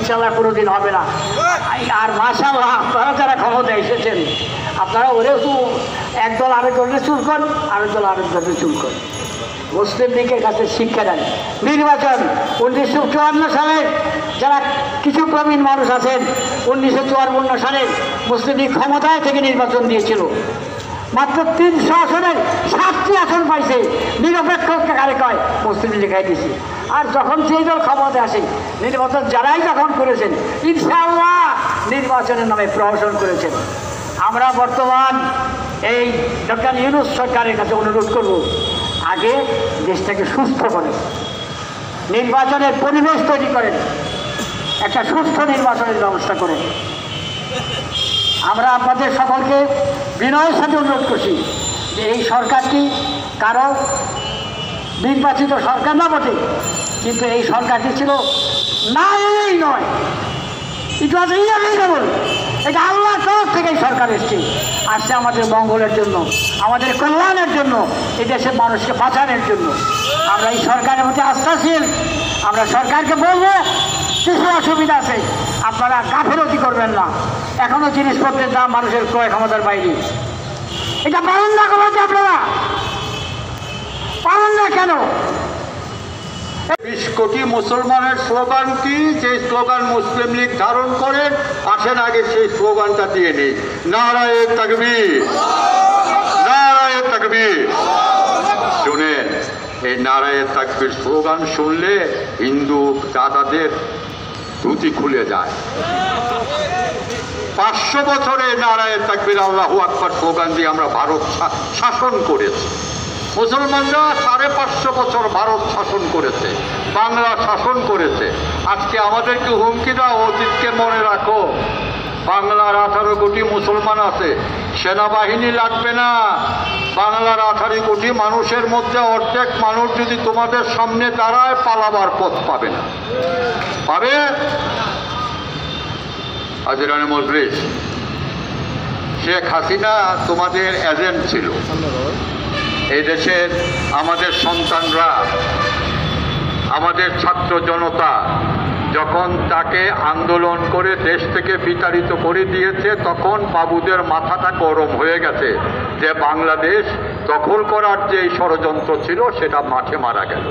ইনশাল্লাহ কোনোদিন হবে না। আর মাশাআল্লাহ আপনারা যারা ক্ষমতা এসেছেন আপনারা ওরেও তো একদল আরেক দলের চুল করেন, আরেক দল আরেক দলের চুল করেন। মুসলিম লীগের কাছে শিক্ষা দেন। নির্বাচন 1954 সালে যারা কিছু প্রবীণ মানুষ আছেন 1954 সালে মুসলিম লীগ ক্ষমতায় থেকে নির্বাচন দিয়েছিল, মাত্র 300 আসনের 7টি আসন পাইছে। নিরপেক্ষ কারে কয় মুসলিম লীগ দিয়েছে। আর যখন সেই দল ক্ষমতায় আসে নির্বাচন যারাই যখন করেছেন ইনশাআল্লাহ নির্বাচনের নামে প্রহসন করেছেন। আমরা বর্তমান এই ডক্টর ইউনূস সরকারের কাছে অনুরোধ করব, আগে দেশটাকে সুস্থ করেন, নির্বাচনের পরিবেশ তৈরি করেন, একটা সুস্থ নির্বাচনের ব্যবস্থা করেন। আমরা আপনাদের সকলকে বিনয়ের সাথে অনুরোধ করছি যে এই সরকারটি কারো নির্বাচিত সরকার না বটে, কিন্তু এই সরকারটি ছিল না এই নয়, ইট ওয়াজ ইনএভিটেবল। এটা আল্লাহর তরফ থেকে এই সরকার আসছে আমাদের মঙ্গলের জন্য, আমাদের কল্যাণের জন্য, এই দেশের মানুষকে বাঁচানোর জন্য। আমরা এই সরকারের প্রতি আস্থাশীল। আমরা সরকারকে বলবো কিছু অসুবিধা আছে, আপনারা গাফিলতি করবেন না। এখনো জিনিসপত্রের দাম মানুষের ক্রয় ক্ষমতার বাইরে, এটা পালন না করবেন। আপনারা পালন না কেন? 20 কোটি মুসলমানের স্লোগান কি, যে স্লোগান মুসলিম লীগ ধারণ করেন, আসেন আগে সেই স্লোগানটা দিয়ে নেই। নারায়ে তাকবীর, নারায়ে তাকবীর। শুনেন, এই নারায়ে তাকবীর স্লোগান শুনলে হিন্দু দাদাদের ধুতি খুলে যায়। 500 বছরে নারায়ে তাকবীর আল্লাহু আকবার স্লোগান দিয়ে আমরা ভারত শাসন করেছি। মুসলমানরা 550 বছর ভারত শাসন করেছে, বাংলা শাসন করেছে। আজকে আমাদেরকে হুমকি দাও, অতীতকে মনে রাখো। বাংলার 18 কোটি মুসলমান আছে, সেনাবাহিনী লাগবে না। বাংলার 18 কোটি মানুষের মধ্যে অর্ধেক মানুষ যদি তোমাদের সামনে দাঁড়ায়, পালাবার পথ পাবে না। পাবে? হাজিরানে মজলিস, শেখ হাসিনা তোমাদের এজেন্ট ছিল। এই দেশের আমাদের সন্তানরা, আমাদের ছাত্র জনতা যখন তাকে আন্দোলন করে দেশ থেকে বিতাড়িত করে দিয়েছে, তখন বাবুদের মাথাটা গরম হয়ে গেছে যে বাংলাদেশ দখল করার যে ষড়যন্ত্র ছিল সেটা মাঠে মারা গেল।